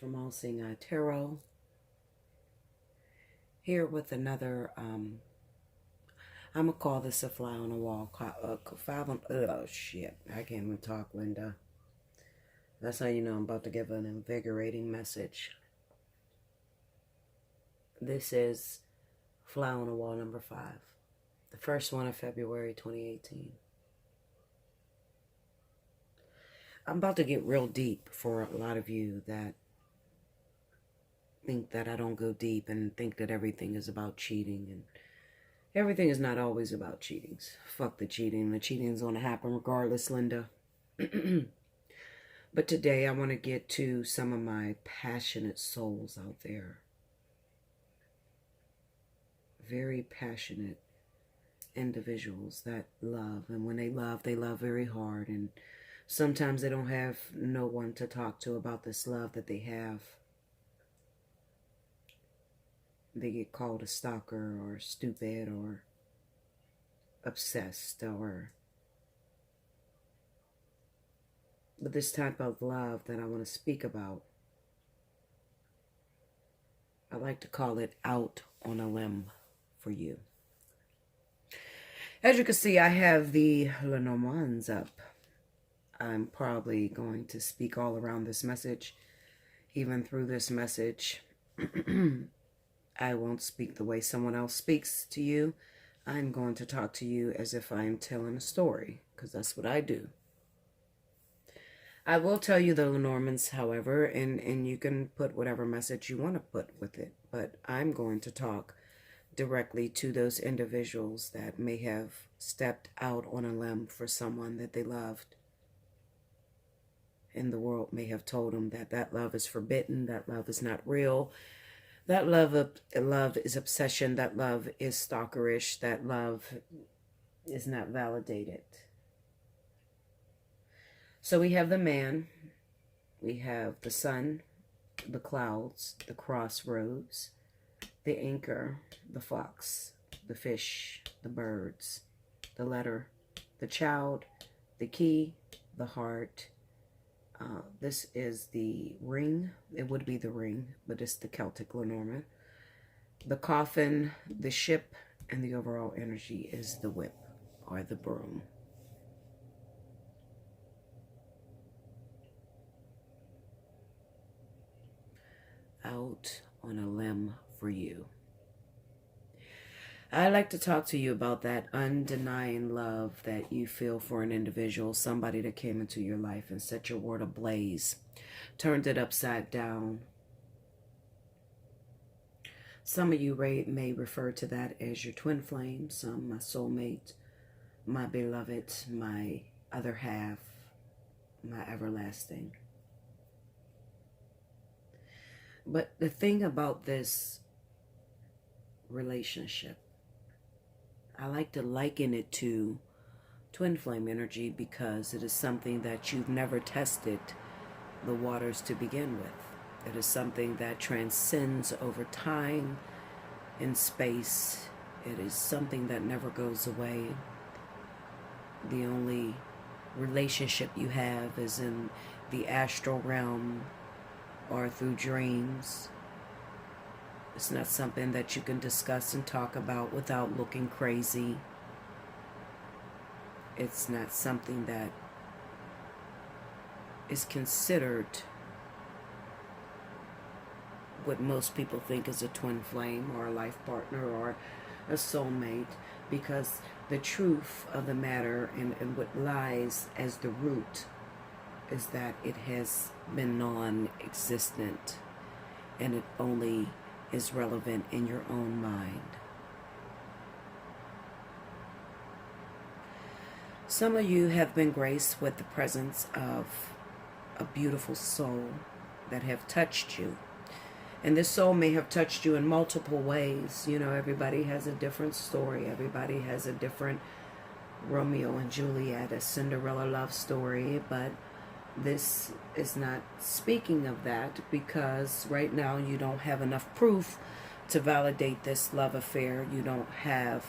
from Allseeingeyetarot, here with another, I'm going to call this a fly on the wall. Oh, shit. I can't even talk, Linda. That's how you know I'm about to give an invigorating message. This is fly on the wall number 5. The first one of February 2018. I'm about to get real deep for a lot of you that think that I don't go deep and think that everything is about cheating. And everything is not always about cheatings. Fuck the cheating. The cheating is going to happen regardless, Linda. But today I want to get to some of my passionate souls out there. Very passionate individuals that love. And when they love very hard. And sometimes they don't have no one to talk to about this love that they have. They get called a stalker or stupid or obsessed or... But this type of love that I want to speak about, I like to call it out on a limb for you. As you can see, I have the Lenormands up. I'm probably going to speak all around this message. Even through this message, I won't speak the way someone else speaks to you. I'm going to talk to you as if I'm telling a story, because that's what I do. I will tell you the Lenormands, however, and you can put whatever message you want to put with it. But I'm going to talk directly to those individuals that may have stepped out on a limb for someone that they loved. And the world may have told them that that love is forbidden, that love is not real, that love is obsession, that love is stalkerish, that love is not validated. So we have the man, we have the sun, the clouds, the crossroads, the anchor, the fox, the fish, the birds, the letter, the child, the key, the heart. This is the ring. It would be the ring, but it's the Celtic Lenormand. The coffin, the ship, and the overall energy is the whip or the broom. Out on a limb for you. I like to talk to you about that undenying love that you feel for an individual, somebody that came into your life and set your world ablaze, turned it upside down. Some of you may refer to that as your twin flame, some my soulmate, my beloved, my other half, my everlasting. But the thing about this relationship, I like to liken it to twin flame energy because it is something that you've never tested the waters to begin with. It is something that transcends over time and space. It is something that never goes away. The only relationship you have is in the astral realm or through dreams. It's not something that you can discuss and talk about without looking crazy. It's not something that is considered what most people think is a twin flame or a life partner or a soulmate, because the truth of the matter and what lies as the root is that it has been non-existent and it only is relevant in your own mind. Some of you have been graced with the presence of a beautiful soul that have touched you. And this soul may have touched you in multiple ways. You know, everybody has a different story. Everybody has a different Romeo and Juliet, a Cinderella love story, but this is not speaking of that because right now you don't have enough proof to validate this love affair. You don't have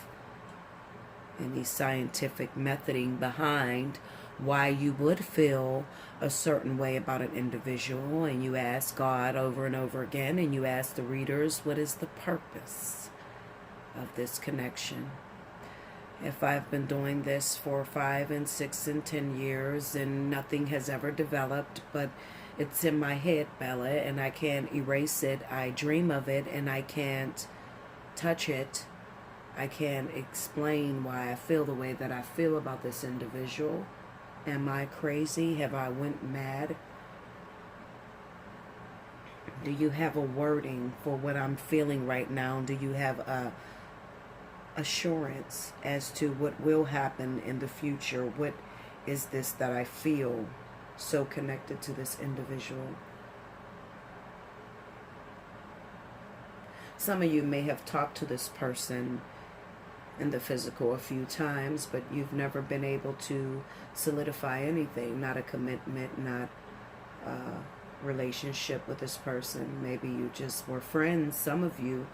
any scientific methoding behind why you would feel a certain way about an individual, and you ask God over and over again, and you ask the readers, what is the purpose of this connection? If I've been doing this for 5 and 6 and 10 years and nothing has ever developed, but it's in my head, Bella, and I can't erase it, I dream of it and I can't touch it, I can't explain why I feel the way that I feel about this individual. Am I crazy? Have I went mad? Do you have a wording for what I'm feeling right now? Do you have a assurance as to what will happen in the future? What is this that I feel so connected to this individual? Some of you may have talked to this person in the physical a few times, but you've never been able to solidify anything, not a commitment, not a relationship with this person. Maybe you just were friends. Some of you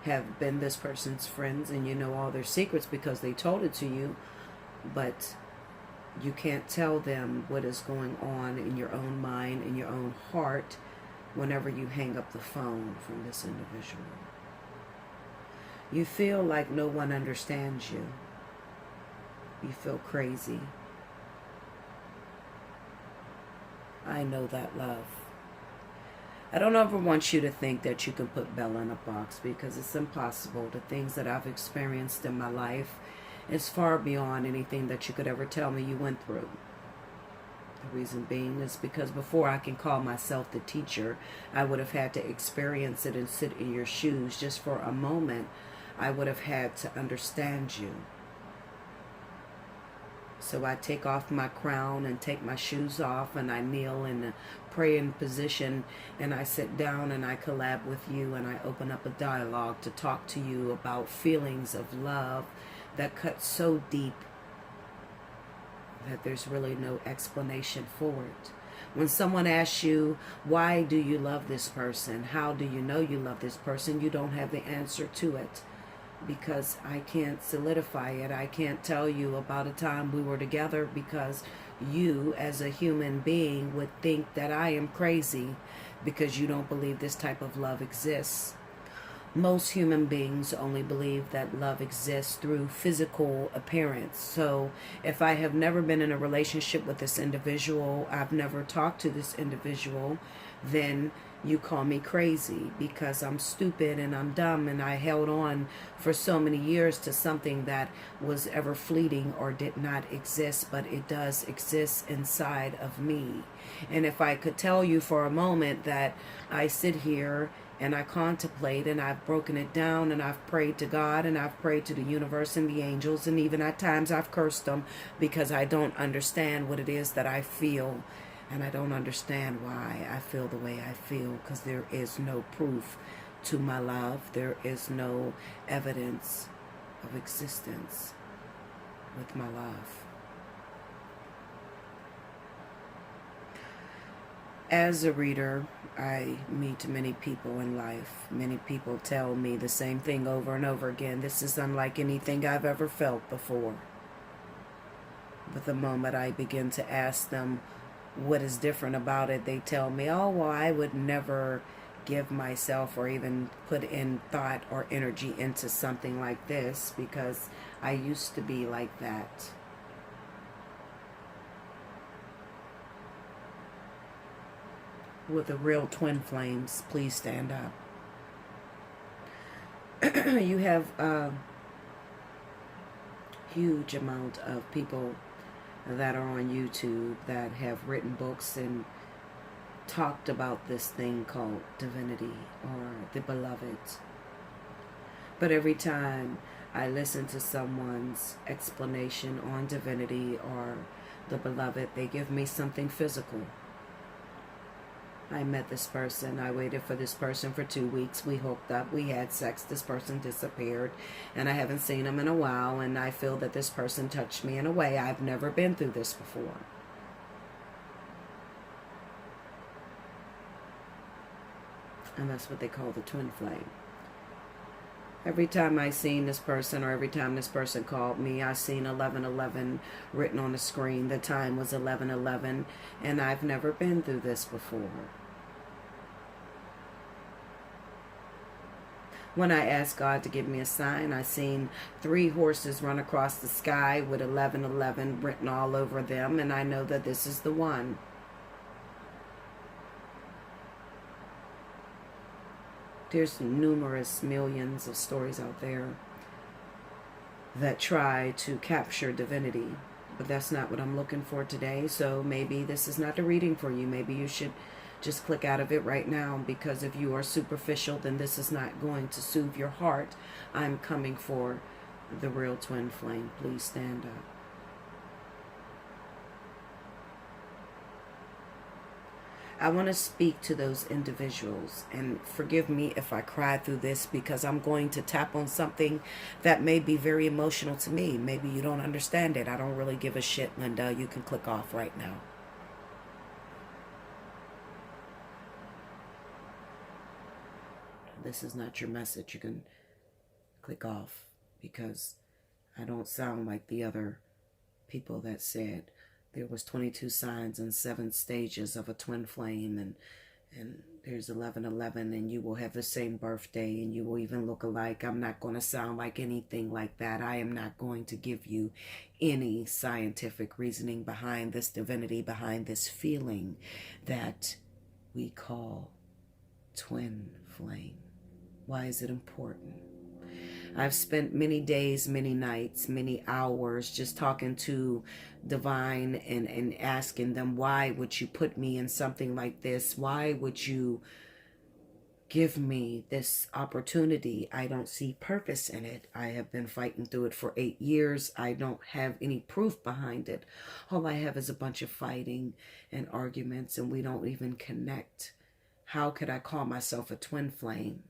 have been this person's friends and you know all their secrets because they told it to you, but you can't tell them what is going on in your own mind, in your own heart, whenever you hang up the phone from this individual. You feel like no one understands you. You feel crazy. I know that, love. I don't ever want you to think that you can put Bella in a box, because it's impossible. The things that I've experienced in my life is far beyond anything that you could ever tell me you went through. The reason being is because before I can call myself the teacher, I would have had to experience it and sit in your shoes just for a moment. I would have had to understand you. So I take off my crown and take my shoes off, and I kneel in a praying position, and I sit down and I collab with you, and I open up a dialogue to talk to you about feelings of love that cut so deep that there's really no explanation for it. When someone asks you, why do you love this person? How do you know you love this person? You don't have the answer to it, because I can't solidify it. I can't tell you about a time we were together, because you as a human being would think that I am crazy because you don't believe this type of love exists. Most human beings only believe that love exists through physical appearance. So if I have never been in a relationship with this individual, I've never talked to this individual, then you call me crazy because I'm stupid and I'm dumb, and I held on for so many years to something that was ever fleeting or did not exist, but it does exist inside of me. And if I could tell you for a moment that I sit here and I contemplate, and I've broken it down, and I've prayed to God, and I've prayed to the universe and the angels, and even at times I've cursed them because I don't understand what it is that I feel. And I don't understand why I feel the way I feel, because there is no proof to my love. There is no evidence of existence with my love. As a reader, I meet many people in life. Many people tell me the same thing over and over again. This is unlike anything I've ever felt before. But the moment I begin to ask them what is different about it, they tell me, oh, well, I would never give myself or even put in thought or energy into something like this because I used to be like that. With the real twin flames, please stand up. You have a huge amount of people that are on YouTube that have written books and talked about this thing called divinity or the beloved. But every time I listen to someone's explanation on divinity or the beloved, they give me something physical. I met this person. I waited for this person for 2 weeks. We hooked up. We had sex. This person disappeared. And I haven't seen him in a while. And I feel that this person touched me in a way. I've never been through this before. And that's what they call the twin flame. Every time I seen this person or every time this person called me, I seen 11:11 written on the screen. The time was 11:11, and I've never been through this before. When I asked God to give me a sign, I seen 3 horses run across the sky with 11:11 written all over them, and I know that this is the one. There's numerous millions of stories out there that try to capture divinity, but that's not what I'm looking for today. So maybe this is not the reading for you. Maybe you should just click out of it right now, because if you are superficial, then this is not going to soothe your heart. I'm coming for the real twin flame. Please stand up. I want to speak to those individuals, and forgive me if I cry through this, because I'm going to tap on something that may be very emotional to me. Maybe you don't understand it. I don't really give a shit, Linda. You can click off right now. This is not your message. You can click off, because I don't sound like the other people that said there was 22 signs and 7 stages of a twin flame, and there's 11:11, and you will have the same birthday, and you will even look alike. I'm not going to sound like anything like that. I am not going to give you any scientific reasoning behind this divinity, behind this feeling that we call twin flame. Why is it important? I've spent many days, many nights, many hours just talking to divine and asking them, why would you put me in something like this? Why would you give me this opportunity? I don't see purpose in it. I have been fighting through it for 8 years. I don't have any proof behind it. All I have is a bunch of fighting and arguments, and we don't even connect. How could I call myself a twin flame?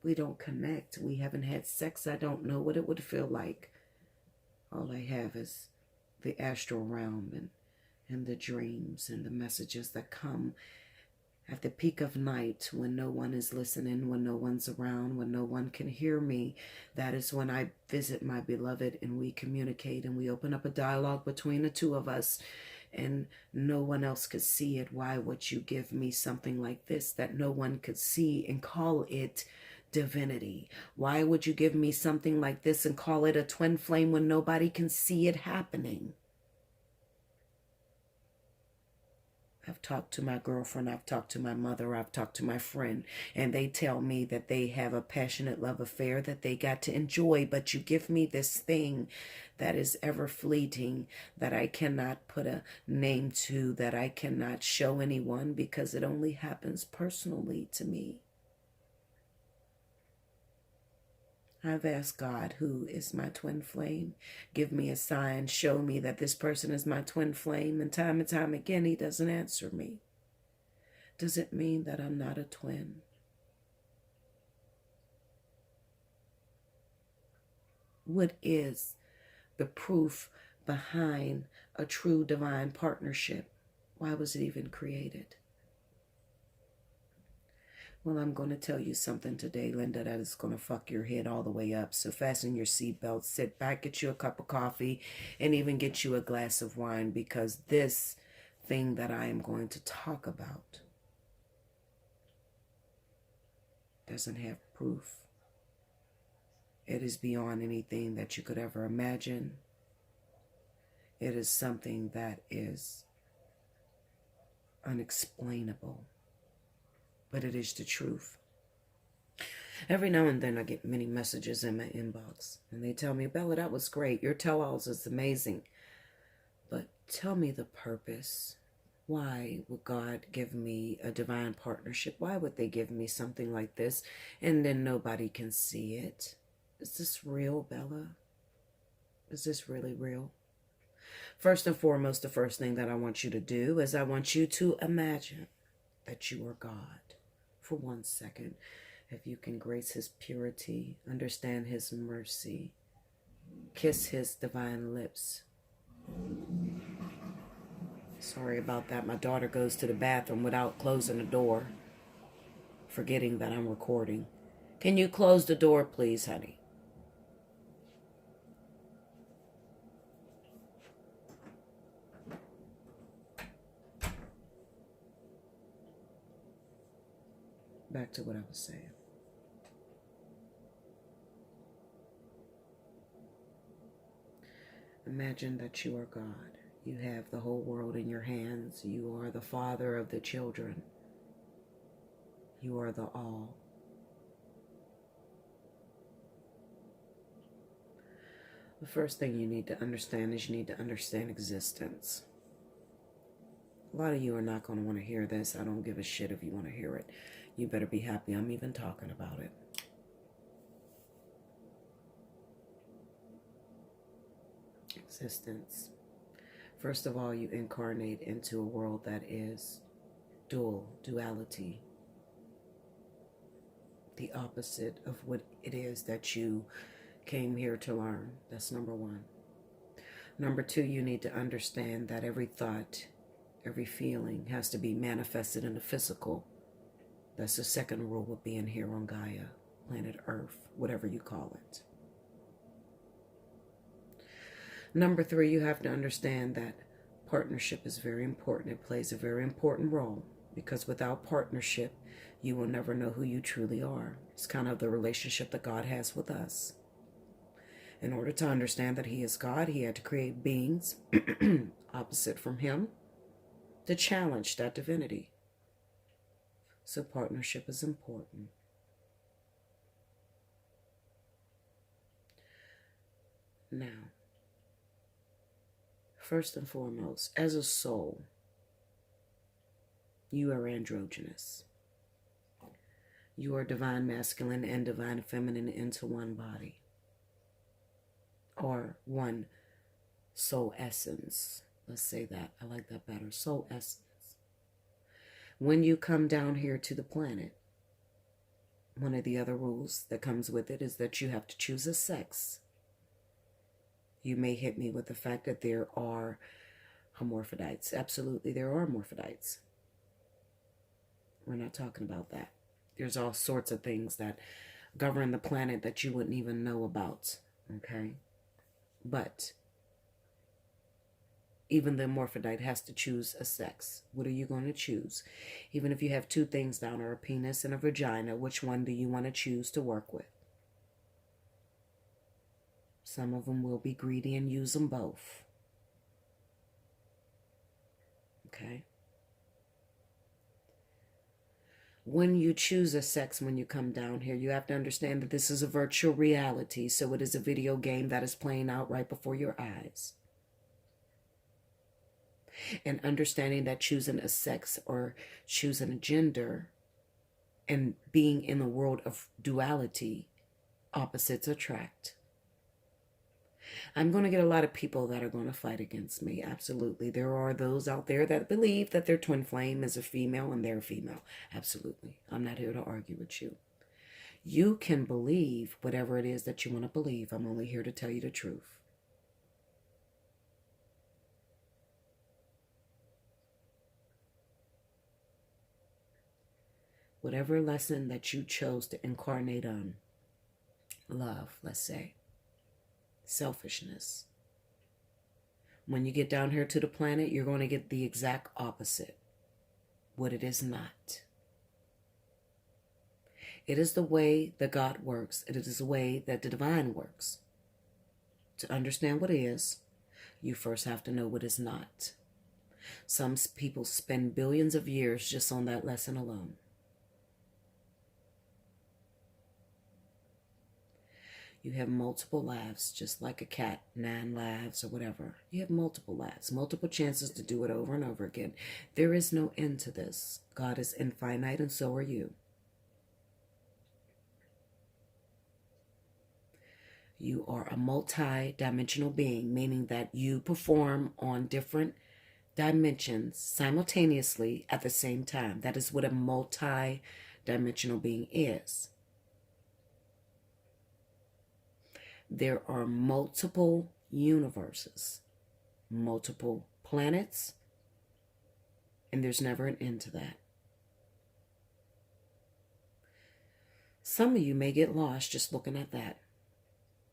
We don't connect. We haven't had sex. I don't know what it would feel like. All I have is the astral realm and the dreams and the messages that come at the peak of night, when no one is listening, when no one's around, when no one can hear me. That is when I visit my beloved, and we communicate, and we open up a dialogue between the two of us, and no one else could see it. Why would you give me something like this that no one could see and call it divinity? Why would you give me something like this and call it a twin flame when nobody can see it happening? I've talked to my girlfriend, I've talked to my mother, I've talked to my friend, and they tell me that they have a passionate love affair that they got to enjoy, but you give me this thing that is ever fleeting, that I cannot put a name to, that I cannot show anyone, because it only happens personally to me. I've asked God, who is my twin flame? Give me a sign. Show me that this person is my twin flame. And time again, he doesn't answer me. Does it mean that I'm not a twin? What is the proof behind a true divine partnership? Why was it even created? Well, I'm going to tell you something today, Linda, that is going to fuck your head all the way up. So fasten your seatbelt, sit back, get you a cup of coffee, and even get you a glass of wine, because this thing that I am going to talk about doesn't have proof. It is beyond anything that you could ever imagine. It is something that is unexplainable. But it is the truth. Every now and then I get many messages in my inbox, and they tell me, Bella, that was great. Your tell-alls is amazing. But tell me the purpose. Why would God give me a divine partnership? Why would they give me something like this, and then nobody can see it? Is this real, Bella? Is this really real? First and foremost, the first thing that I want you to do is I want you to imagine that you are God. For 1 second, if you can grace his purity, understand his mercy, kiss his divine lips. Sorry about that. My daughter goes to the bathroom without closing the door, forgetting that I'm recording. Can you close the door, please, honey? Back to what I was saying. Imagine that you are God. You have the whole world in your hands. You are the father of the children. You are the all. The first thing you need to understand is you need to understand existence. A lot of you are not going to want to hear this. I don't give a shit if you want to hear it. You better be happy I'm even talking about it. Existence. First of all, you incarnate into a world that is duality. The opposite of what it is that you came here to learn. That's number one. Number two, you need to understand that every thought, every feeling has to be manifested in the physical. That's the second rule of being here on Gaia, planet Earth, whatever you call it. Number three, you have to understand that partnership is very important. It plays a very important role because without partnership, you will never know who you truly are. It's kind of the relationship that God has with us. In order to understand that He is God, He had to create beings opposite from Him to challenge that divinity. So partnership is important. Now, first and foremost, as a soul, you are androgynous. You are divine masculine and divine feminine into one body. Or one soul essence. Let's say that. I like that better. Soul essence. When you come down here to the planet, one of the other rules that comes with it is that you have to choose a sex. You may hit me with the fact that there are hermaphrodites. Absolutely, there are hermaphrodites. We're not talking about that. There's all sorts of things that govern the planet that you wouldn't even know about. Okay? But even the hermaphrodite has to choose a sex. What are you going to choose? Even if you have two things down, or a penis and a vagina, which one do you want to choose to work with? Some of them will be greedy and use them both. Okay? When you choose a sex, when you come down here, you have to understand that this is a virtual reality. So it is a video game that is playing out right before your eyes. And understanding that choosing a sex or choosing a gender and being in the world of duality, opposites attract. I'm going to get a lot of people that are going to fight against me. Absolutely. There are those out there that believe that their twin flame is a female and they're female. Absolutely. I'm not here to argue with you. You can believe whatever it is that you want to believe. I'm only here to tell you the truth. Whatever lesson that you chose to incarnate on, love, let's say, selfishness. When you get down here to the planet, you're going to get the exact opposite. What it is not. It is the way that God works. It is the way that the divine works. To understand what is, you first have to know what is not. Some people spend billions of years just on that lesson alone. You have multiple lives, just like a cat, 9 lives or whatever. You have multiple lives, multiple chances to do it over and over again. There is no end to this. God is infinite and so are you. You are a multi-dimensional being, meaning that you perform on different dimensions simultaneously at the same time. That is what a multi-dimensional being is. There are multiple universes, multiple planets, and there's never an end to that. Some of you may get lost just looking at that.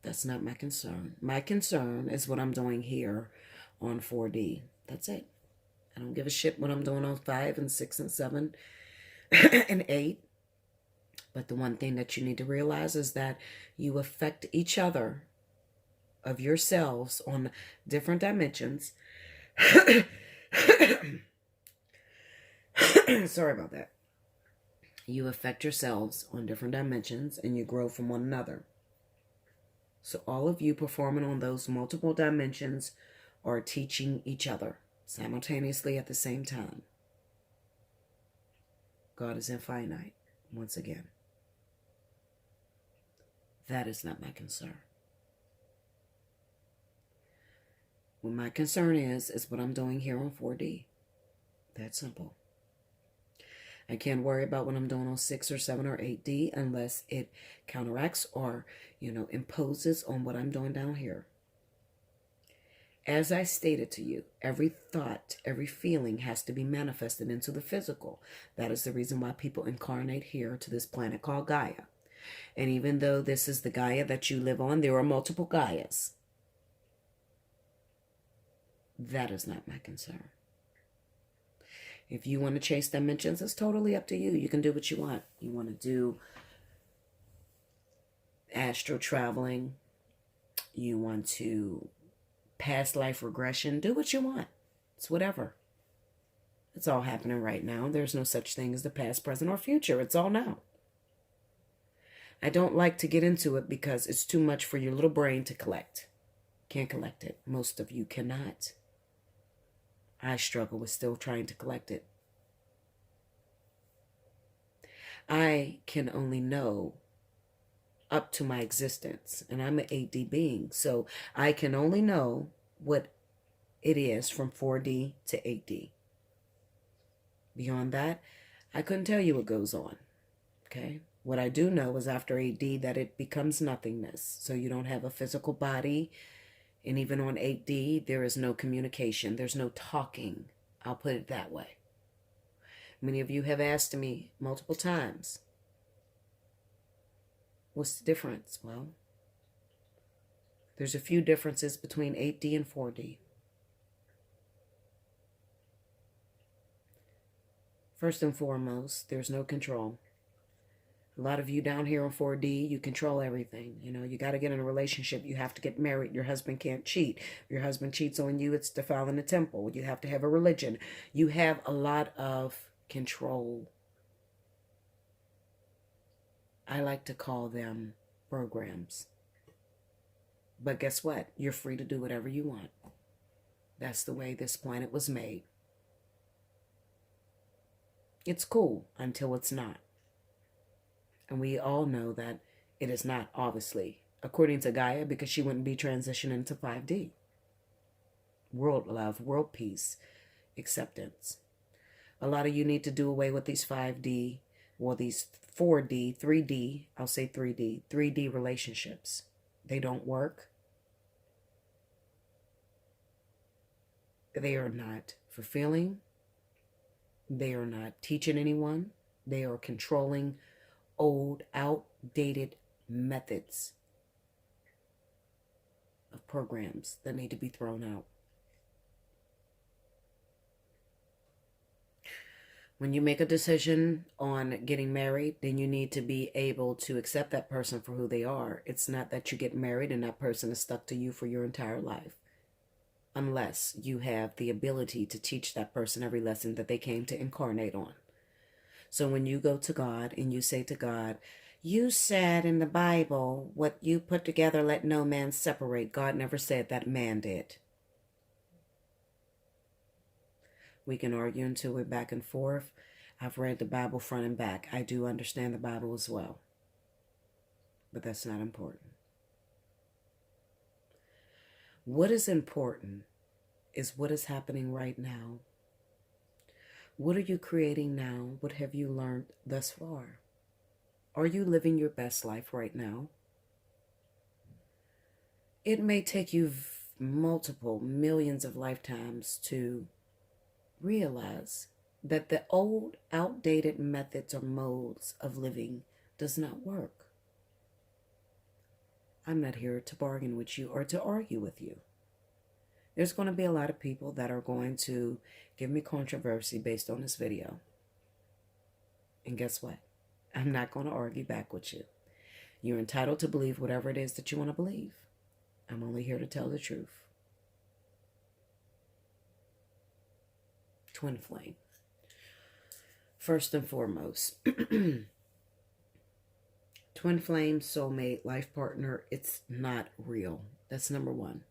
That's not my concern. My concern is what I'm doing here on 4D. That's it. I don't give a shit what I'm doing on 5 and 6 and 7 and 8. But the one thing that you need to realize is that you affect each other of yourselves on different dimensions. Sorry about that. You affect yourselves on different dimensions and you grow from one another. So all of you performing on those multiple dimensions are teaching each other simultaneously at the same time. God is infinite, once again. That is not my concern. What my concern is what I'm doing here on 4D. That's simple. I can't worry about what I'm doing on 6 or 7 or 8D unless it counteracts or, imposes on what I'm doing down here. As I stated to you, every thought, every feeling has to be manifested into the physical. That is the reason why people incarnate here to this planet called Gaia. And even though this is the Gaia that you live on, there are multiple Gaias. That is not my concern. If you want to chase dimensions, it's totally up to you. You can do what you want. You want to do astral traveling. You want to past life regression. Do what you want. It's whatever. It's all happening right now. There's no such thing as the past, present, or future. It's all now. I don't like to get into it because it's too much for your little brain to collect. Can't collect it. Most of you cannot. I struggle with still trying to collect it. I can only know up to my existence, and I'm an 8D being, so I can only know what it is from 4D to 8D. Beyond that, I couldn't tell you what goes on, okay? What I do know is after 8D that it becomes nothingness, so you don't have a physical body. And even on 8D, there is no communication. There's no talking. I'll put it that way. Many of you have asked me multiple times, what's the difference? Well, there's a few differences between 8D and 4D. First and foremost, there's no control. A lot of you down here on 4D, you control everything. You got to get in a relationship. You have to get married. Your husband can't cheat. If your husband cheats on you, it's defiling the temple. You have to have a religion. You have a lot of control. I like to call them programs. But guess what? You're free to do whatever you want. That's the way this planet was made. It's cool until it's not. And we all know that it is not, obviously, according to Gaia, because she wouldn't be transitioning to 5D. World love, world peace, acceptance. A lot of you need to do away with these 5D, or these 4D, 3D, I'll say 3D relationships. They don't work. They are not fulfilling. They are not teaching anyone. They are controlling old, outdated methods of programs that need to be thrown out. When you make a decision on getting married, then you need to be able to accept that person for who they are. It's not that you get married and that person is stuck to you for your entire life, unless you have the ability to teach that person every lesson that they came to incarnate on. So when you go to God and you say to God, you said in the Bible, what you put together, let no man separate. God never said that, man did. We can argue until we're back and forth. I've read the Bible front and back. I do understand the Bible as well. But that's not important. What is important is what is happening right now. What are you creating now? What have you learned thus far? Are you living your best life right now? It may take you multiple millions of lifetimes to realize that the old, outdated methods or modes of living does not work. I'm not here to bargain with you or to argue with you. There's going to be a lot of people that are going to give me controversy based on this video. And guess what? I'm not going to argue back with you. You're entitled to believe whatever it is that you want to believe. I'm only here to tell the truth. Twin flame. First and foremost, twin flame, soulmate, life partner, it's not real. That's number one.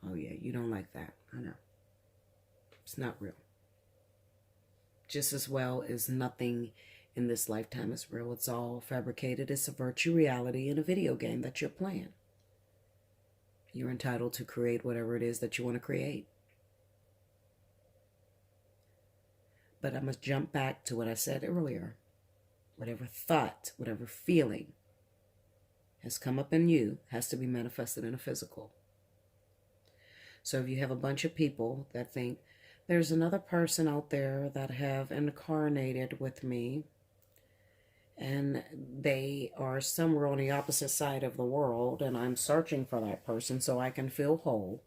Oh yeah, you don't like that. I know. It's not real. Just as well as nothing in this lifetime is real. It's all fabricated. It's a virtual reality in a video game that you're playing. You're entitled to create whatever it is that you want to create. But I must jump back to what I said earlier. Whatever thought, whatever feeling has come up in you has to be manifested in a physical. So if you have a bunch of people that think there's another person out there that have incarnated with me and they are somewhere on the opposite side of the world and I'm searching for that person so I can feel whole,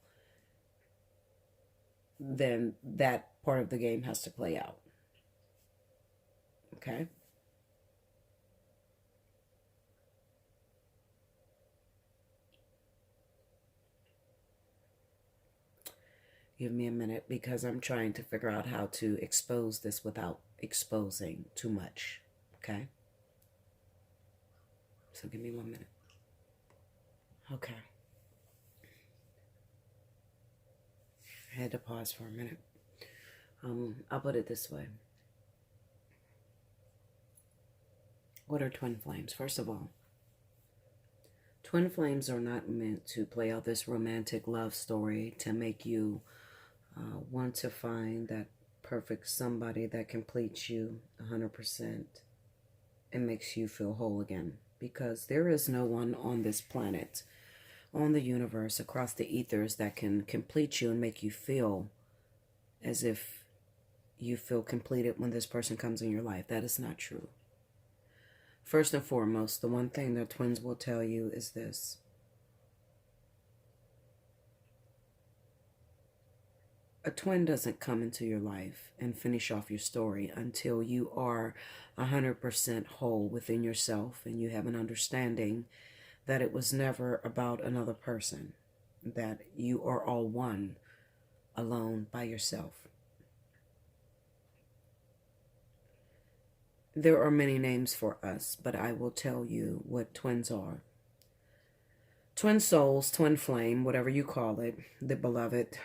then that part of the game has to play out. Okay? Give me a minute because I'm trying to figure out how to expose this without exposing too much. Okay? So give me 1 minute. Okay. I had to pause for a minute. I'll put it this way. What are twin flames? First of all, twin flames are not meant to play out this romantic love story to make you want to find that perfect somebody that completes you 100% and makes you feel whole again. Because there is no one on this planet, on the universe, across the ethers that can complete you and make you feel as if you feel completed when this person comes in your life. That is not true. First and foremost, the one thing that twins will tell you is this. A twin doesn't come into your life and finish off your story until you are 100% whole within yourself and you have an understanding that it was never about another person, that you are all one, alone by yourself. There are many names for us, but I will tell you what twins are. Twin souls, twin flame, whatever you call it, the beloved,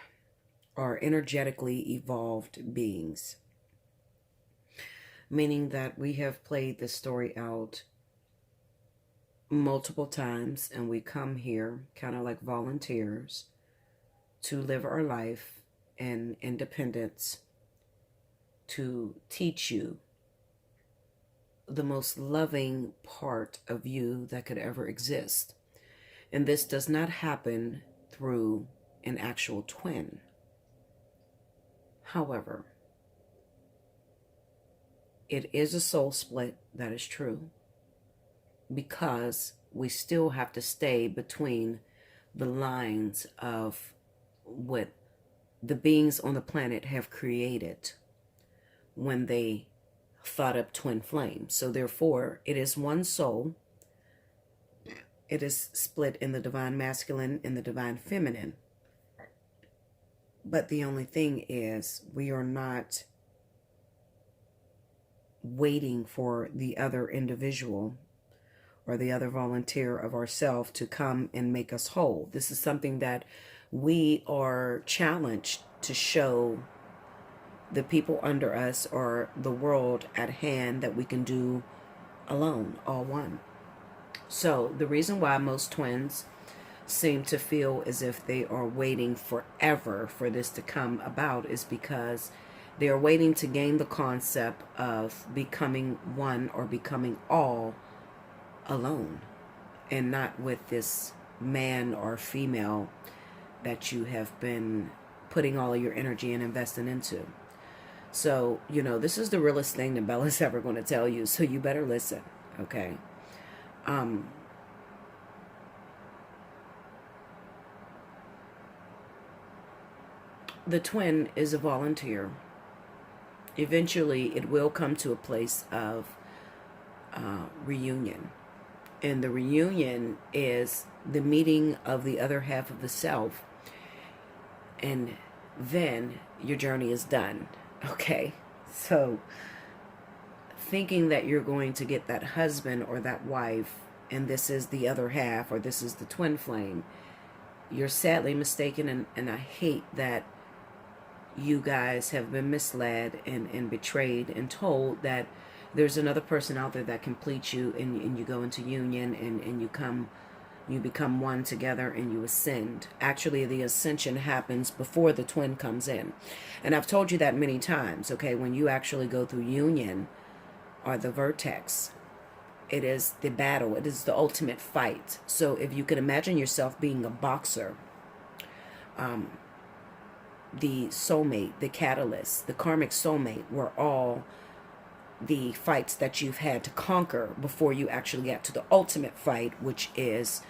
are energetically evolved beings. Meaning that we have played this story out multiple times and we come here kind of like volunteers to live our life in independence, to teach you the most loving part of you that could ever exist. And this does not happen through an actual twin. However, it is a soul split, that is true, because we still have to stay between the lines of what the beings on the planet have created when they thought up twin flames. So therefore, it is one soul. It is split in the divine masculine and the divine feminine. But the only thing is, we are not waiting for the other individual or the other volunteer of ourselves to come and make us whole. This is something that we are challenged to show the people under us or the world at hand that we can do alone, all one. So the reason why most twins seem to feel as if they are waiting forever for this to come about is because they are waiting to gain the concept of becoming one or becoming all alone and not with this man or female that you have been putting all of your energy and investing into. So, this is the realest thing that Bella's ever going to tell you, so you better listen. Okay. The twin is a volunteer. Eventually, it will come to a place of reunion. And the reunion is the meeting of the other half of the self. And then your journey is done. Okay? So, thinking that you're going to get that husband or that wife, and this is the other half, or this is the twin flame, you're sadly mistaken. And I hate that you guys have been misled and betrayed and told that there's another person out there that completes you, and you go into union, and you become one together, and you ascend. Actually, the ascension happens before the twin comes in. And I've told you that many times, okay? When you actually go through union or the vertex, it is the battle. It is the ultimate fight. So if you can imagine yourself being a boxer, the soulmate, the catalyst, the karmic soulmate were all the fights that you've had to conquer before you actually get to the ultimate fight, which is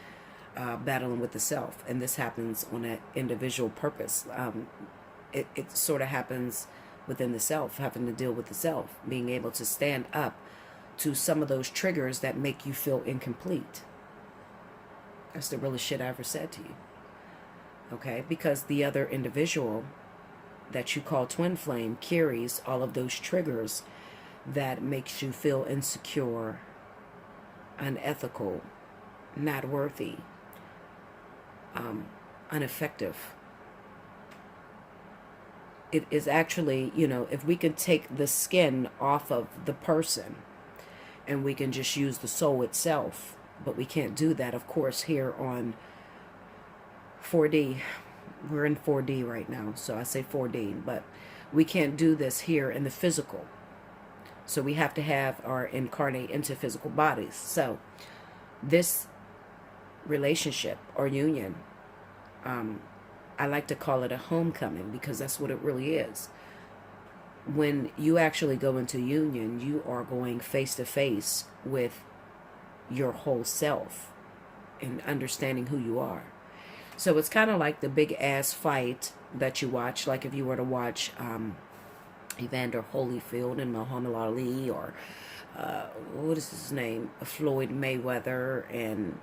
battling with the self. And this happens on an individual purpose. It sort of happens within the self, having to deal with the self, being able to stand up to some of those triggers that make you feel incomplete. That's the realest shit I ever said to you. Okay? Because the other individual that you call twin flame carries all of those triggers that makes you feel insecure, unethical, not worthy, ineffective. It is actually, if we could take the skin off of the person and we can just use the soul itself, but we can't do that, of course, here on 4D. We're in 4D right now, so I say 4D, but we can't do this here in the physical. So we have to have our incarnate into physical bodies. So this relationship or union, I like to call it a homecoming, because that's what it really is. When you actually go into union, you are going face to face with your whole self and understanding who you are. So it's kind of like the big ass fight that you watch, like if you were to watch Evander Holyfield and Muhammad Ali, or what is his name, Floyd Mayweather, and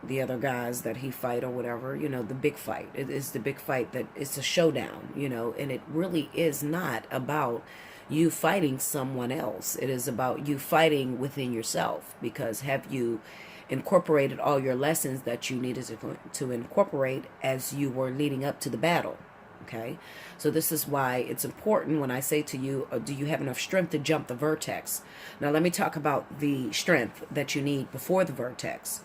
the other guys that he fight or whatever, the big fight. It is the big fight that it's a showdown, and it really is not about you fighting someone else. It is about you fighting within yourself, because have you incorporated all your lessons that you needed to incorporate as you were leading up to the battle. Okay, so this is why it's important when I say to you, do you have enough strength to jump the vertex? Now let me talk about the strength that you need before the vertex.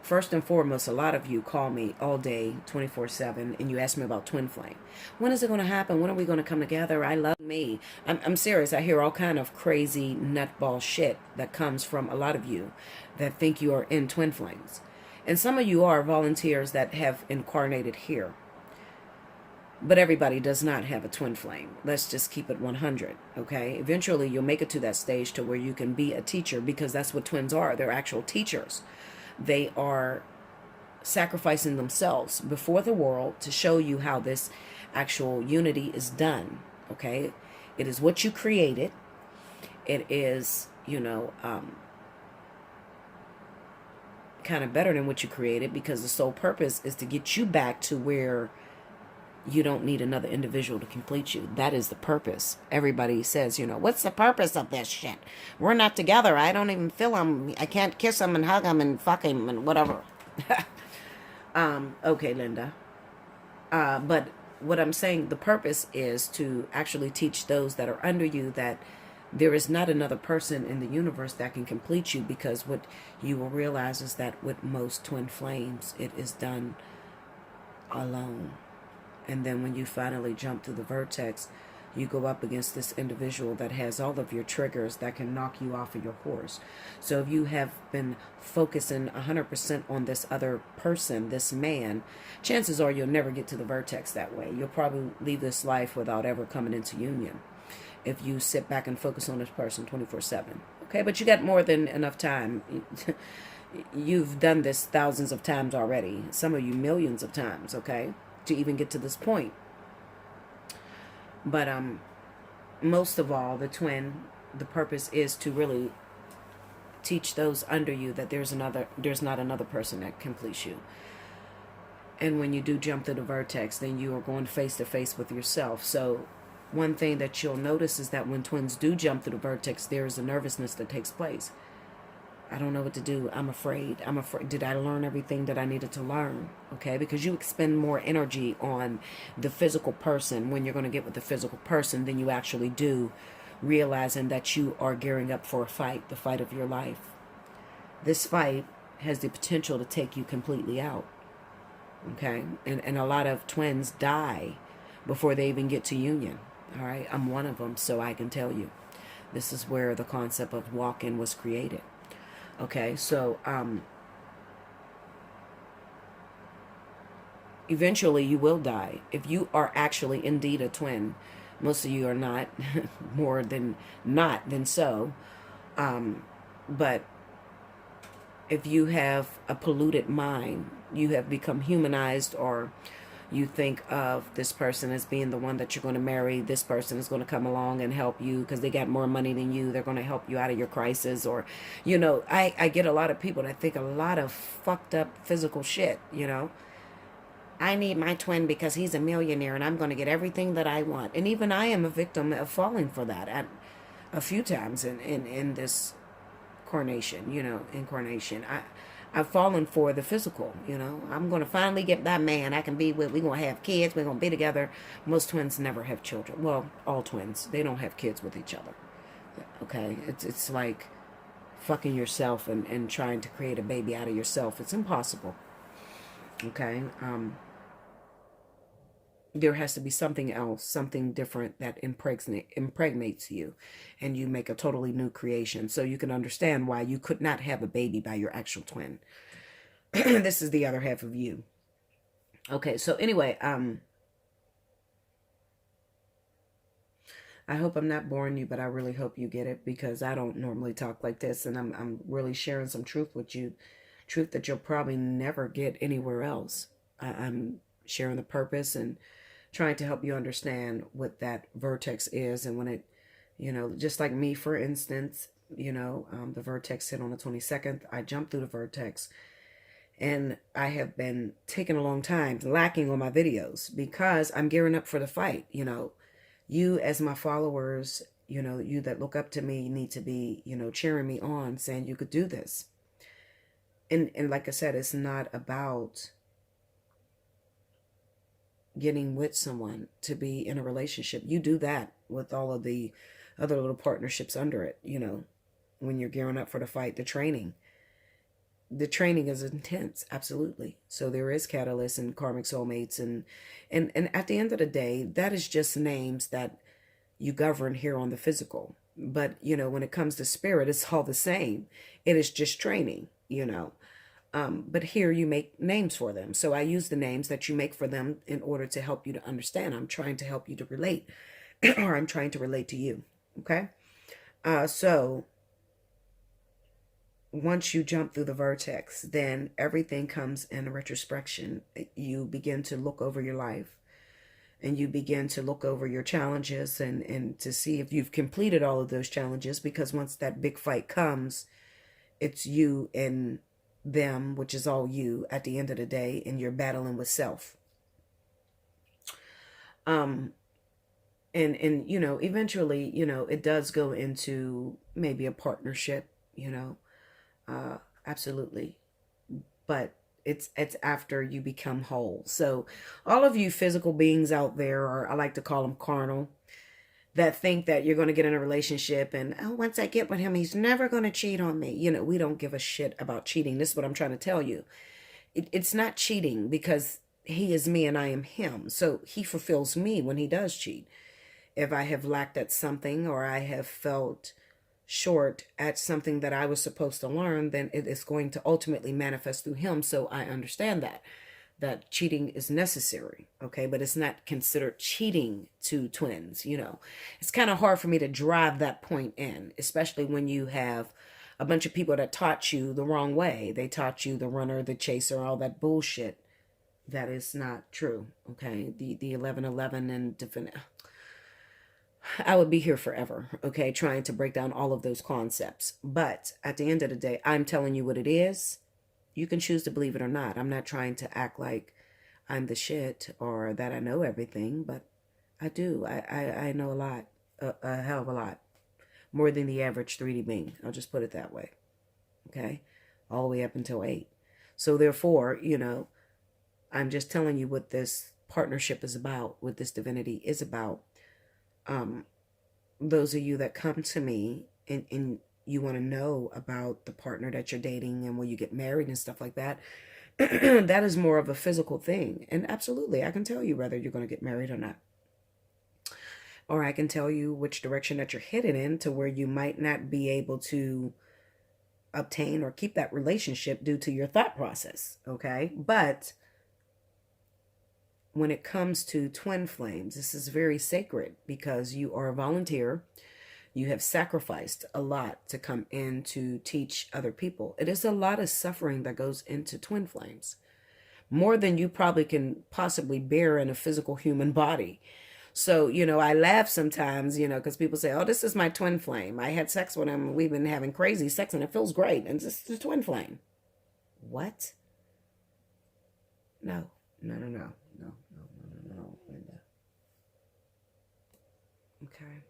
First and foremost, a lot of you call me all day, 24/7, and you ask me about twin flame. When is it going to happen? When are we going to come together? I love me. I'm serious. I hear all kind of crazy nutball shit that comes from a lot of you that think you are in twin flames. And some of you are volunteers that have incarnated here. But everybody does not have a twin flame. Let's just keep it 100, okay? Eventually, you'll make it to that stage to where you can be a teacher, because that's what twins are. They're actual teachers. They are sacrificing themselves before the world to show you how this actual unity is done, okay? It is what you created. It is, kind of better than what you created, because the sole purpose is to get you back to where you don't need another individual to complete you. That is the purpose. Everybody says, what's the purpose of this shit? We're not together. I don't even feel him. I can't kiss him and hug him and fuck him and whatever. Okay, Linda. But what I'm saying, the purpose is to actually teach those that are under you that there is not another person in the universe that can complete you, because what you will realize is that with most twin flames, it is done alone. And then when you finally jump through the vertex, you go up against this individual that has all of your triggers that can knock you off of your horse. So if you have been focusing 100% on this other person, this man, chances are you'll never get to the vertex that way. You'll probably leave this life without ever coming into union if you sit back and focus on this person 24/7. Okay, but you got more than enough time. You've done this thousands of times already. Some of you millions of times, okay, to even get to this point. But most of all, the twin, the purpose is to really teach those under you that there's not another person that completes you. And when you do jump through the vertex, then you are going face to face with yourself. So one thing that you'll notice is that when twins do jump through the vertex, there is a nervousness that takes place. I don't know what to do. I'm afraid. Did I learn everything that I needed to learn? Okay, because you expend more energy on the physical person when you're going to get with the physical person than you actually do realizing that you are gearing up for a fight, the fight of your life. This fight has the potential to take you completely out. Okay, and a lot of twins die before they even get to union. All right, I'm one of them, so I can tell you. This is where the concept of walk-in was created. Okay, so eventually you will die if you are actually indeed a twin. Most of you are not, more than not than so. But if you have a polluted mind, you have become humanized, or you think of this person as being the one that you're going to marry, this person is going to come along and help you because they got more money than you, they're going to help you out of your crisis, or, I get a lot of people that think a lot of fucked up physical shit, I need my twin because he's a millionaire and I'm going to get everything that I want. And even I am a victim of falling for that a few times in this incarnation. I've fallen for the physical, I'm going to finally get that man I can be with. We're going to have kids. We're going to be together. Most twins never have children. Well, all twins, they don't have kids with each other. Okay. It's like fucking yourself and trying to create a baby out of yourself. It's impossible. Okay. There has to be something else, something different that impregnates you, and you make a totally new creation. So you can understand why you could not have a baby by your actual twin. This is the other half of you. Okay, so anyway, I hope I'm not boring you, but I really hope you get it, because I don't normally talk like this, and I'm really sharing some truth with you, truth that you'll probably never get anywhere else. I'm sharing the purpose and trying to help you understand what that vertex is. And when it, just like me, for instance, the vertex hit on the 22nd. I jumped through the vertex, and I have been taking a long time lacking on my videos because I'm gearing up for the fight. You as my followers, you that look up to me need to be, cheering me on, saying you could do this. And like I said, it's not about getting with someone to be in a relationship. You do that with all of the other little partnerships under it, when you're gearing up for the fight. The training is intense, absolutely. So there is catalysts and karmic soulmates, and at the end of the day, that is just names that you govern here on the physical. But when it comes to spirit, it's all the same. It is just training, but here you make names for them. So I use the names that you make for them in order to help you to understand. I'm trying to help you to relate, or I'm trying to relate to you. Okay. So once you jump through the vertex, then everything comes in a retrospection. You begin to look over your life, and you begin to look over your challenges and to see if you've completed all of those challenges, because once that big fight comes, it's you and them, which is all you at the end of the day, and you're battling with self. And eventually, it does go into maybe a partnership, absolutely. But it's after you become whole. So all of you physical beings out there, or I like to call them carnal, that think that you're going to get in a relationship and, once I get with him, he's never going to cheat on me. We don't give a shit about cheating. This is what I'm trying to tell you. It's not cheating, because he is me and I am him. So he fulfills me when he does cheat. If I have lacked at something, or I have felt short at something that I was supposed to learn, then it is going to ultimately manifest through him. So I understand that. that cheating is necessary, okay? But it's not considered cheating to twins, you know. It's kind of hard for me to drive that point in, especially when you have a bunch of people that taught you the wrong way. They taught you the runner, the chaser, all that bullshit. That is not true, okay? The 1111 and different... I would be here forever, okay, trying to break down all of those concepts. But at the end of the day, I'm telling you what it is. You can choose to believe it or not. I'm not trying to act like I'm the shit or that I know everything, but I do. I know a lot, a hell of a lot. More than the average 3D being. I'll just put it that way, okay? All the way up until 8. So therefore, you know, I'm just telling you what this partnership is about, what this divinity is about. Those of you that come to me and you want to know about the partner that you're dating and when you get married and stuff like that, that is more of a physical thing. And absolutely, I can tell you whether you're going to get married or not. Or I can tell you which direction that you're headed in to where you might not be able to obtain or keep that relationship due to your thought process, okay? But when it comes to twin flames, this is very sacred because you are a volunteer. You have sacrificed a lot to come in to teach other people. It is a lot of suffering that goes into twin flames. More than you probably can possibly bear in a physical human body. So, you know, I laugh sometimes, you know, because people say, oh, this is my twin flame. I had sex with him. We've been having crazy sex and it feels great. And this is a twin flame. What? No, no, no, no. No, Linda. Okay.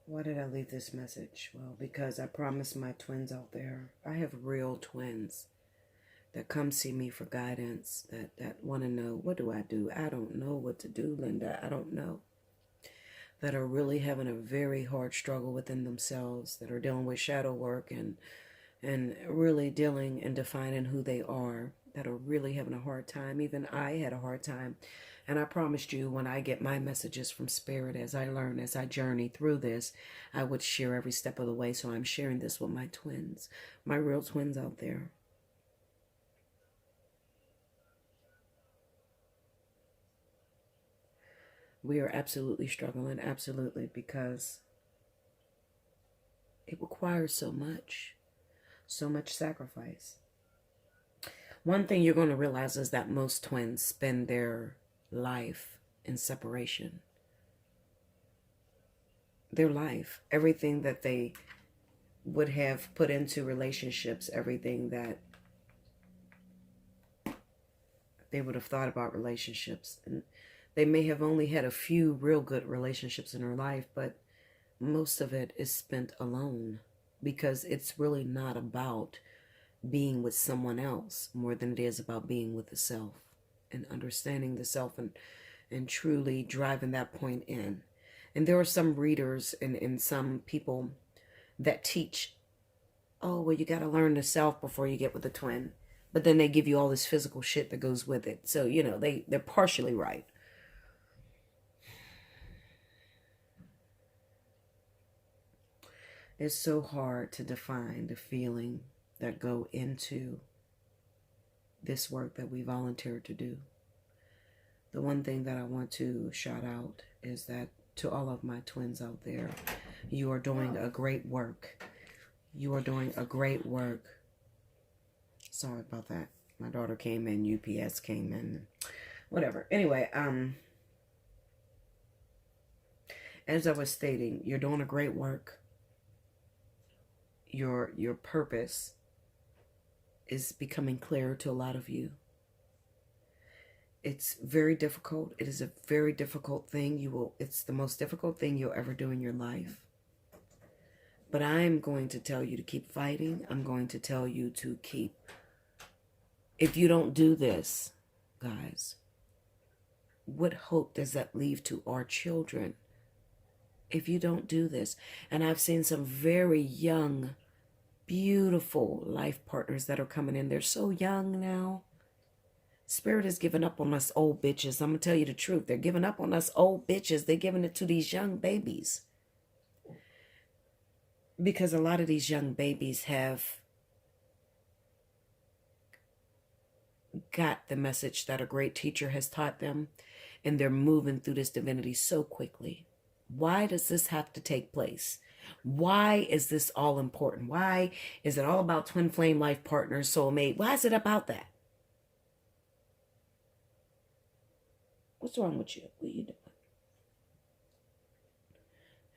Why did I leave this message? Well, because I promised my twins out there. I have real twins that come see me for guidance, that want to know, what do I do? I don't know what to do, Linda. I don't know. That are really having a very hard struggle within themselves, that are dealing with shadow work and really dealing and defining who they are, that are really having a hard time. Even I had a hard time. And I promised you when I get my messages from Spirit, as I learn, as I journey through this, I would share every step of the way. So I'm sharing this with my twins, my real twins out there. We are absolutely struggling, absolutely, because it requires so much sacrifice. One thing you're going to realize is that most twins spend their life in separation. Their life, everything that they would have put into relationships, everything that they would have thought about relationships. And they may have only had a few real good relationships in their life, but most of it is spent alone because it's really not about being with someone else more than it is about being with the self and understanding the self and truly driving that point in. And there are some readers and some people that teach, oh, well, you got to learn the self before you get with the twin. But then they give you all this physical shit that goes with it. So, you know, they're partially right. It's so hard to define the feeling that go into this work that we volunteered to do. The one thing that I want to shout out is that to all of my twins out there, you are doing a great work. You are doing a great work. Sorry about that. My daughter came in, UPS came in, whatever. Anyway, as I was stating, you're doing a great work. Your purpose is becoming clearer to a lot of you. It's very difficult. It is a very difficult thing. It's the most difficult thing you'll ever do in your life. But I'm going to tell you to keep fighting. I'm going to tell you to keep. If you don't do this, guys, what hope does that leave to our children? If you don't do this. And I've seen some very young, beautiful life partners that are coming in. They're so young now. Spirit has given up on us old bitches. I'm going to tell you the truth. They're giving up on us old bitches. They're giving it to these young babies. Because a lot of these young babies have got the message that a great teacher has taught them, and they're moving through this divinity so quickly. Why does this have to take place? Why is this all important? Why is it all about twin flame life partners, soulmate? Why is it about that? What's wrong with you? What are you doing?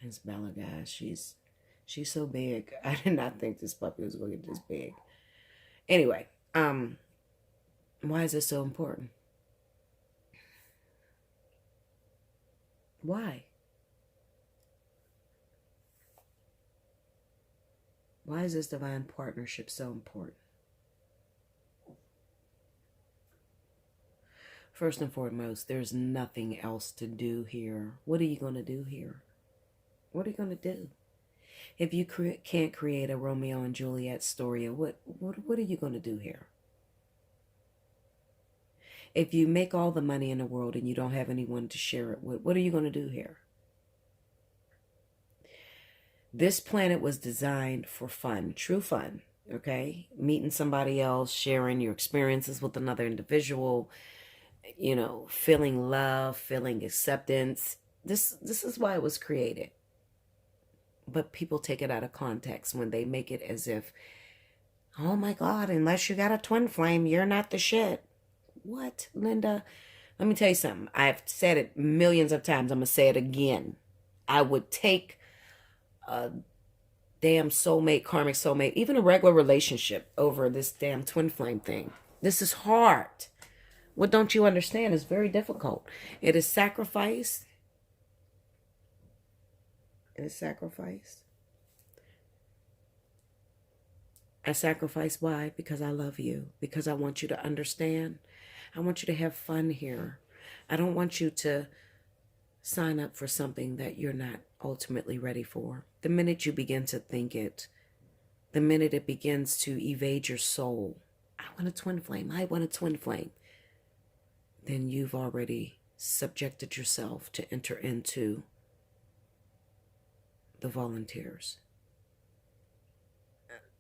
It's Bella, guys. She's so big. I did not think this puppy was going to get this big. Anyway, why is this so important? Why? Why is this divine partnership so important? First and foremost, there's nothing else to do here. What are you going to do here? What are you going to do? If you can't create a Romeo and Juliet story, what are you going to do here? If you make all the money in the world and you don't have anyone to share it with, what are you going to do here? This planet was designed for fun, true fun, okay? Meeting somebody else, sharing your experiences with another individual, you know, feeling love, feeling acceptance. This is why it was created. But people take it out of context when they make it as if, oh my God, unless you got a twin flame, you're not the shit. What, Linda? Let me tell you something. I've said it millions of times. I'm going to say it again. I would take a damn soulmate, karmic soulmate, even a regular relationship over this damn twin flame thing. This is hard. What don't you understand? It's very difficult. It is sacrifice. It is sacrifice. I sacrifice. Why? Because I love you. Because I want you to understand. I want you to have fun here. I don't want you to sign up for something that you're not ultimately ready for. The minute you begin to think it, the minute it begins to evade your soul, I want a twin flame, I want a twin flame, then you've already subjected yourself to enter into the volunteers.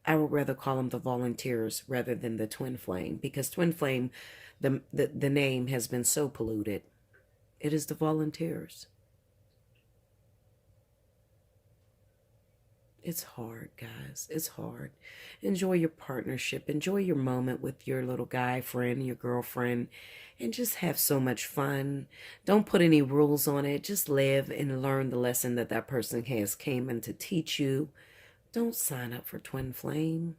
I would rather call them the volunteers rather than the twin flame, because twin flame, the name has been so polluted. It is the volunteers. It's hard, guys. It's hard. Enjoy your partnership. Enjoy your moment with your little guy friend, your girlfriend, and just have so much fun. Don't put any rules on it. Just live and learn the lesson that that person has came in to teach you. Don't sign up for twin flame.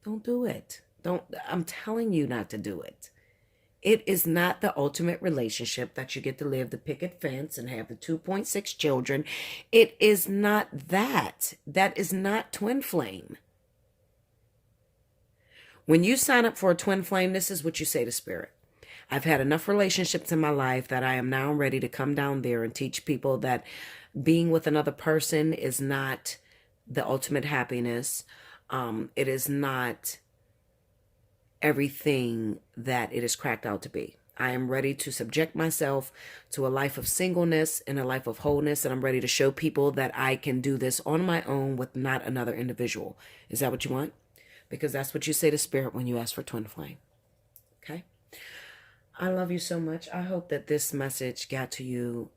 Don't do it. I'm telling you not to do it. It is not the ultimate relationship that you get to live the picket fence and have the 2.6 children. It is not that. That is not twin flame. When you sign up for a twin flame, this is what you say to spirit. I've had enough relationships in my life that I am now ready to come down there and teach people that being with another person is not the ultimate happiness. It is not everything that it is cracked out to be. I am ready to subject myself to a life of singleness and a life of wholeness, and I'm ready to show people that I can do this on my own with not another individual. Is that what you want? Because that's what you say to spirit when you ask for twin flame. Okay? I love you so much. I hope that this message got to you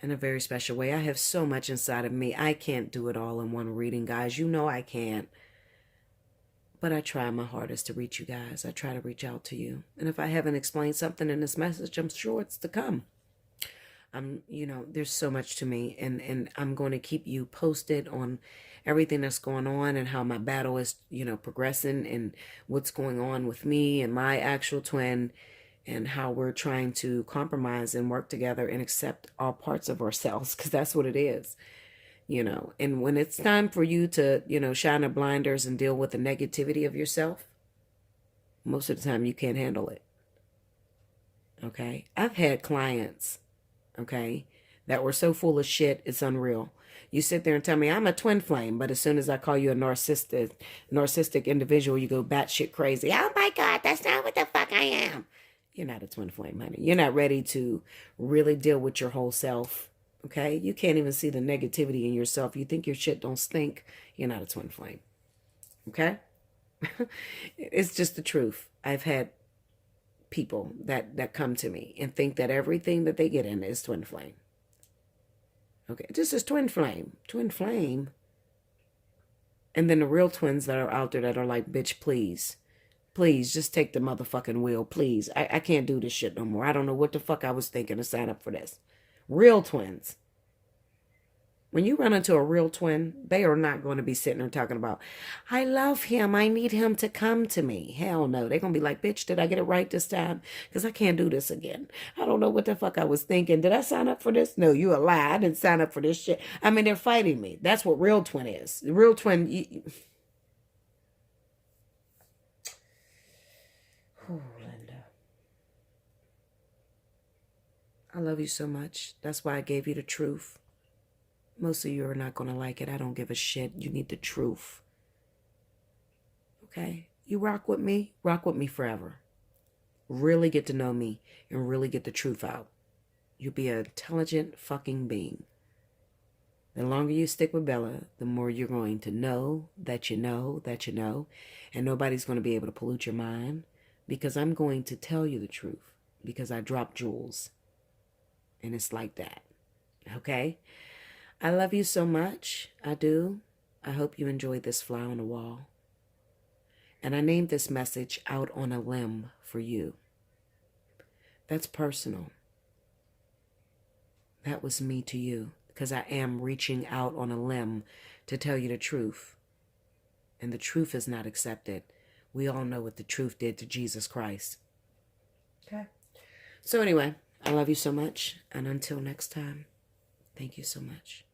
in a very special way. I have so much inside of me. I can't do it all in one reading, guys. You know I can't. But I try my hardest to reach you guys. I try to reach out to you. And if I haven't explained something in this message, I'm sure it's to come. There's so much to me. And I'm going to keep you posted on everything that's going on and how my battle is, progressing and what's going on with me and my actual twin and how we're trying to compromise and work together and accept all parts of ourselves, because that's what it is. And when it's time for you to, shine the blinders and deal with the negativity of yourself, most of the time you can't handle it. Okay. I've had clients, okay, that were so full of shit, it's unreal. You sit there and tell me I'm a twin flame, but as soon as I call you a narcissistic individual, you go batshit crazy. Oh my God, that's not what the fuck I am. You're not a twin flame, honey. You're not ready to really deal with your whole self. Okay? You can't even see the negativity in yourself. You think your shit don't stink. You're not a twin flame. Okay? It's just the truth. I've had people that come to me and think that everything that they get in is twin flame. Okay, this is twin flame. Twin flame. And then the real twins that are out there that are like, bitch, please. Please, just take the motherfucking wheel, please. I can't do this shit no more. I don't know what the fuck I was thinking to sign up for this. Real twins. When you run into a real twin, they are not going to be sitting there talking about, I love him. I need him to come to me. Hell no. They're going to be like, bitch, did I get it right this time? Because I can't do this again. I don't know what the fuck I was thinking. Did I sign up for this? No, you a lie. I didn't sign up for this shit. I mean, they're fighting me. That's what real twin is. The real twin... Oh, Linda. I love you so much. That's why I gave you the truth. Most of you are not going to like it. I don't give a shit. You need the truth. Okay? You rock with me forever. Really get to know me and really get the truth out. You'll be an intelligent fucking being. The longer you stick with Bella, the more you're going to know that you know that you know. And nobody's going to be able to pollute your mind because I'm going to tell you the truth because I drop jewels. And it's like that. Okay? I love you so much. I do. I hope you enjoyed this fly on the wall. And I named this message Out on a Limb for you. That's personal. That was me to you because I am reaching out on a limb to tell you the truth. And the truth is not accepted. We all know what the truth did to Jesus Christ. Okay. So anyway, I love you so much. And until next time, thank you so much.